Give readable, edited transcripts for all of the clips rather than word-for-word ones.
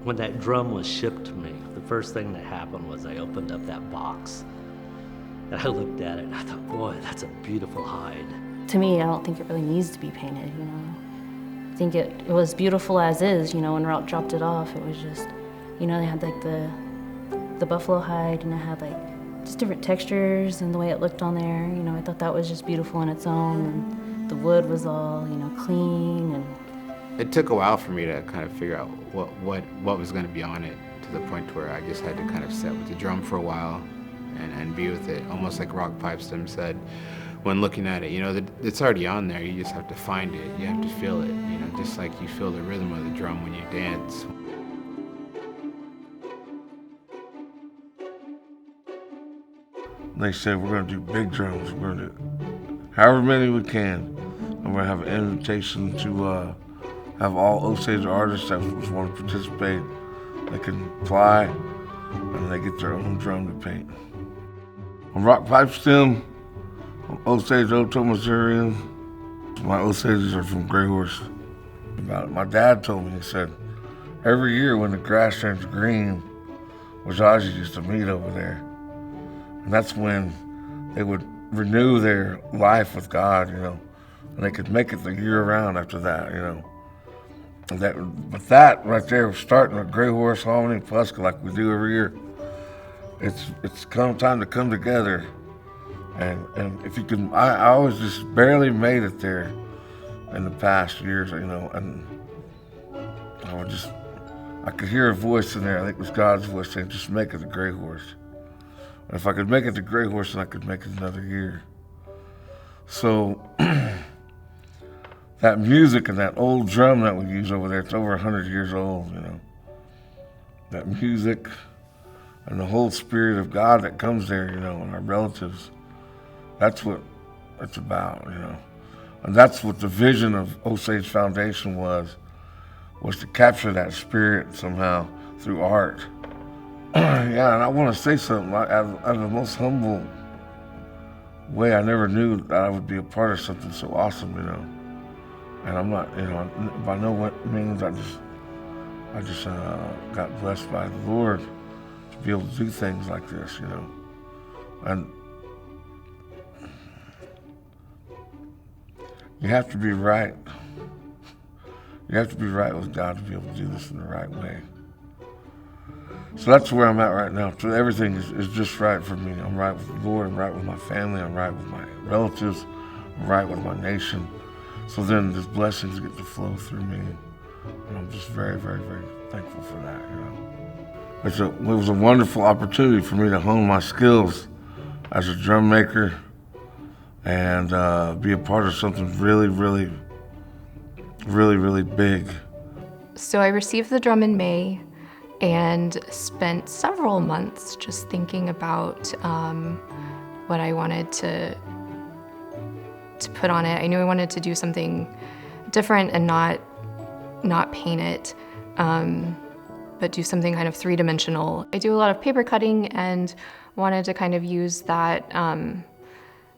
When that drum was shipped to me, the first thing that happened was I opened up that box and I looked at it and I thought, boy, that's a beautiful hide. To me, I don't think it really needs to be painted, you know. I think it was beautiful as is, you know, when Route dropped it off. It was just, you know, they had like the buffalo hide, and it had like just different textures and the way it looked on there. You know, I thought that was just beautiful on its own, and the wood was all, you know, clean. And it took a while for me to kind of figure out what was going to be on it, to the point where I just had to kind of sit with the drum for a while and be with it, almost like Rock Pipestem said when looking at it. You know, it's already on there. You just have to find it. You have to feel it, you know, just like you feel the rhythm of the drum when you dance. They said we're going to do big drums. We're going to do however many we can. And we're going to have an invitation to have all Osage artists that want to participate. They can apply, and they get their own drum to paint. On Rock Pipestem, I'm Osage, Oto, Missourian. My Osages are from Gray Horse. My dad told me, he said, every year when the grass turns green, Osage used to meet over there. And that's when they would renew their life with God, you know, and they could make it the year round after that, you know. But that right there, starting with Gray Horse, Hominy, Puska, like we do every year, it's come time to come together. And if you can, I always just barely made it there in the past years, you know, and I could hear a voice in there. I think it was God's voice saying, just make it a Gray Horse. And if I could make it to Gray Horse, then I could make it another year. So that music and that old drum that we use over there, it's over 100 years old, you know. That music and the whole spirit of God that comes there, you know, and our relatives, that's what it's about, you know. And that's what the vision of Osage Foundation was to capture that spirit somehow through art. Yeah, and I want to say something. Out of the most humble way, I never knew that I would be a part of something so awesome, you know. And I'm not, you know, by no means, I just got blessed by the Lord to be able to do things like this, you know. And you have to be right. You have to be right with God to be able to do this in the right way. So that's where I'm at right now. So everything is just right for me. I'm right with the Lord, I'm right with my family, I'm right with my relatives, I'm right with my nation. So then these blessings get to flow through me. And I'm just very, very, very thankful for that, you know. It was a wonderful opportunity for me to hone my skills as a drum maker and be a part of something really, really, really, really big. So I received the drum in May and spent several months just thinking about what I wanted to put on it. I knew I wanted to do something different and not paint it, but do something kind of three-dimensional. I do a lot of paper cutting and wanted to kind of use that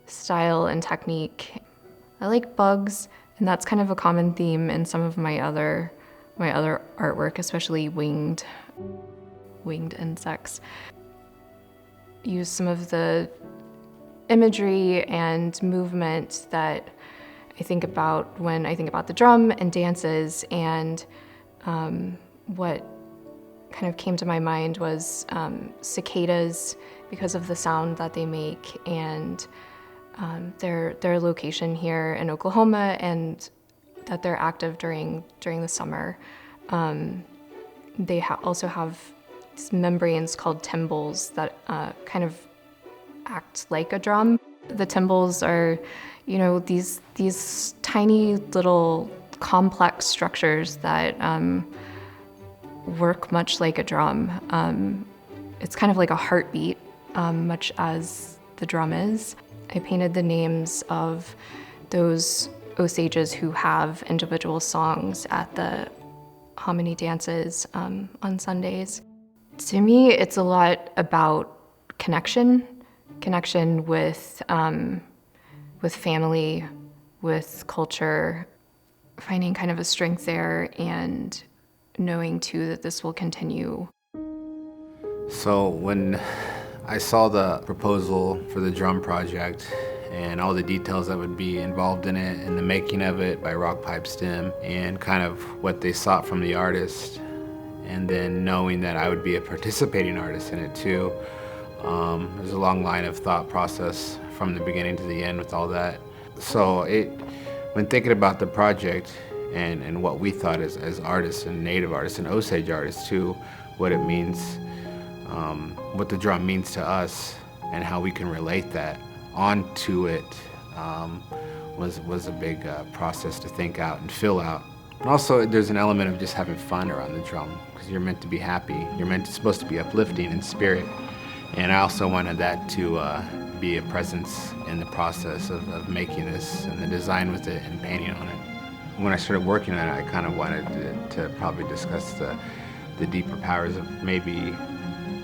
style and technique. I like bugs, and that's kind of a common theme in some of my other artwork, especially winged insects. Use some of the imagery and movement that I think about when I think about the drum and dances, and what kind of came to my mind was cicadas, because of the sound that they make, and their location here in Oklahoma, and that they're active during the summer. They also have these membranes called tymbals that kind of act like a drum. The tymbals are, you know, these tiny little complex structures that work much like a drum. It's kind of like a heartbeat, much as the drum is. I painted the names of those Osages who have individual songs at the hominy dances on Sundays. To me, it's a lot about connection with family, with culture, finding kind of a strength there, and knowing too that this will continue? So when I saw the proposal for the drum project and all the details that would be involved in it and the making of it by Rock Pipe Stem and kind of what they sought from the artist, and then knowing that I would be a participating artist in it too, there's a long line of thought process from the beginning to the end with all that. So when thinking about the project and what we thought as artists and Native artists and Osage artists too, what it means, what the drum means to us and how we can relate that onto it, was a big process to think out and fill out. And also there's an element of just having fun around the drum, because you're meant to be happy, supposed to be uplifting in spirit. And I also wanted that to be a presence in the process of making this and the design with it and painting on it. When I started working on it, I kind of wanted to probably discuss the deeper powers of maybe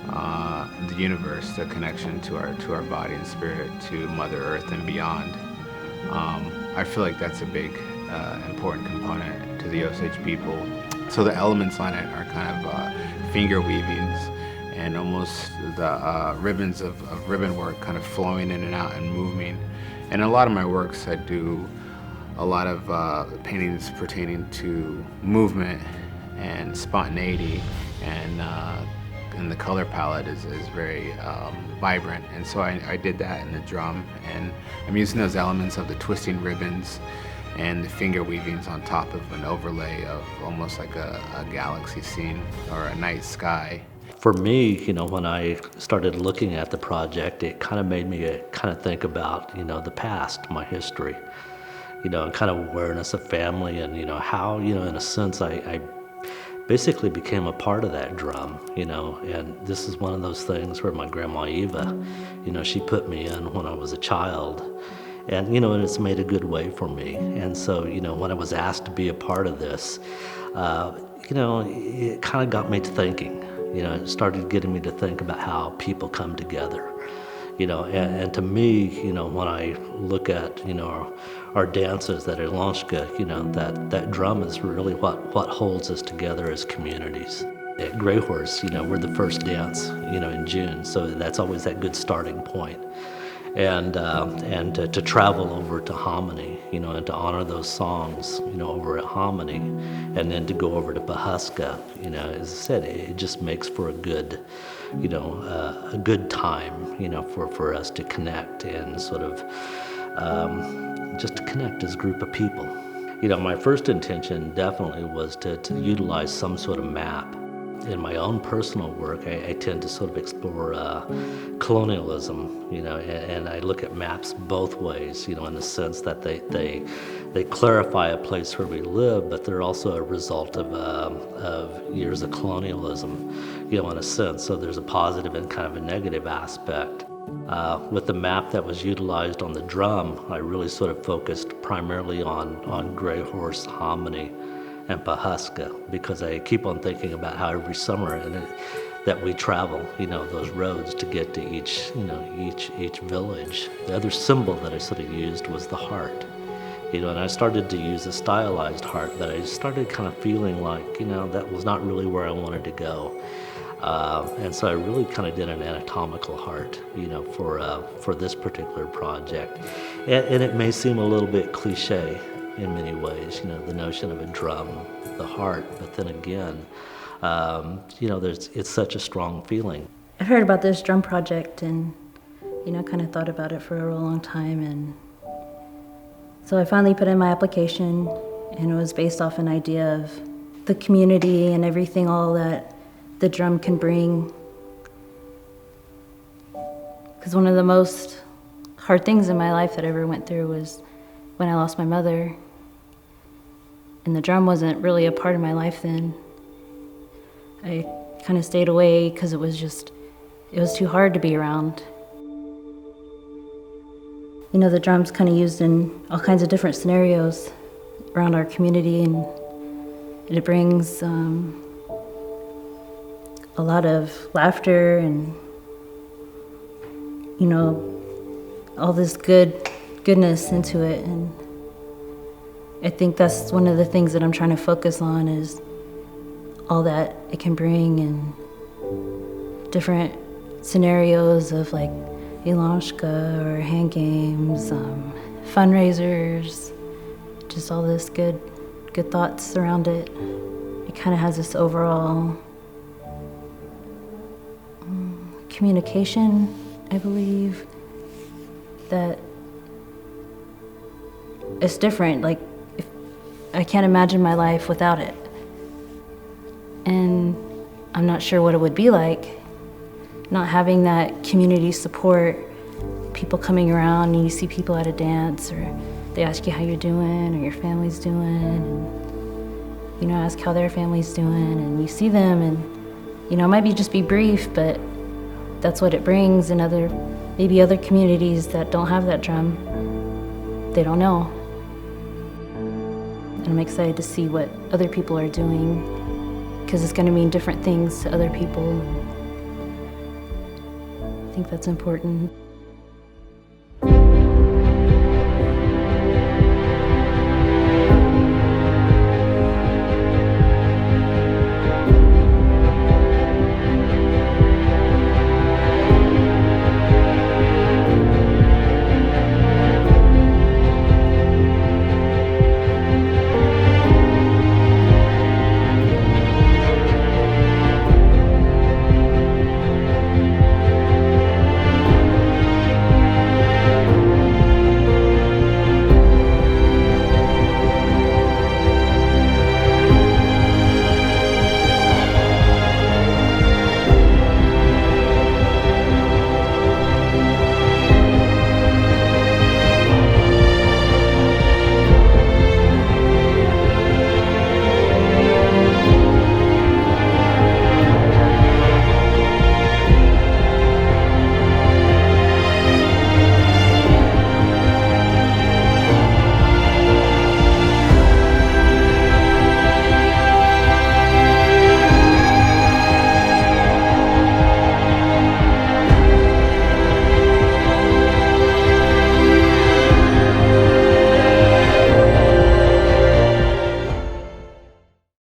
the universe, the connection to our body and spirit, to Mother Earth and beyond. I feel like that's a big important component to the Osage people. So the elements on it are kind of finger weavings and almost the ribbons of ribbon work kind of flowing in and out and moving. And a lot of my works, I do a lot of paintings pertaining to movement and spontaneity, and the color palette is very vibrant. And so I did that in the drum, and I'm using those elements of the twisting ribbons and the finger weavings on top of an overlay of almost like a galaxy scene or a night sky. For me, when I started looking at the project, it kind of made me kind of think about, the past, my history, and kind of awareness of family and, how, in a sense, I basically became a part of that drum, and this is one of those things where my grandma Eva, she put me in when I was a child, and, and it's made a good way for me. And so, when I was asked to be a part of this, it kind of got me to thinking. It started getting me to think about how people come together, and to me, when I look at, our dances that are Lanchka, that drum is really what holds us together as communities. At Grey Horse, we're the first dance, in June, so that's always that good starting point. And to travel over to Hominy, and to honor those songs, over at Hominy, and then to go over to Pawhuska, as I said, it just makes for a good, a good time, for us to connect and sort of just to connect as a group of people. My first intention definitely was to utilize some sort of map. In my own personal work, I tend to sort of explore colonialism, and I look at maps both ways, in the sense that they clarify a place where we live, but they're also a result of years of colonialism, in a sense. So there's a positive and kind of a negative aspect. With the map that was utilized on the drum, I really sort of focused primarily on Grey Horse, Hominy, and Pawhuska, because I keep on thinking about how every summer that we travel, those roads to get to each village. The other symbol that I sort of used was the heart, and I started to use a stylized heart, but I started kind of feeling like, that was not really where I wanted to go. And so I really kind of did an anatomical heart, for this particular project. And it may seem a little bit cliche in many ways, the notion of a drum, the heart, but then again, it's such a strong feeling. I've heard about this drum project and, kind of thought about it for a real long time. And so I finally put in my application, and it was based off an idea of the community and everything, all that the drum can bring. Because one of the most hard things in my life that I ever went through was when I lost my mother, and the drum wasn't really a part of my life then. I kind of stayed away because it was too hard to be around. The drum's kind of used in all kinds of different scenarios around our community, and it brings a lot of laughter and, all this goodness into it. And I think that's one of the things that I'm trying to focus on, is all that it can bring, and different scenarios of like Ilonshka or hand games, fundraisers, just all this good thoughts around it. It kind of has this overall communication, I believe, that it's different. Like, I can't imagine my life without it. And I'm not sure what it would be like not having that community support, people coming around and you see people at a dance or they ask you how you're doing or your family's doing, and, you know, ask how their family's doing, and you see them, and, you know, it might just be brief, but that's what it brings. In maybe other communities that don't have that drum, they don't know. And I'm excited to see what other people are doing, because it's going to mean different things to other people. I think that's important.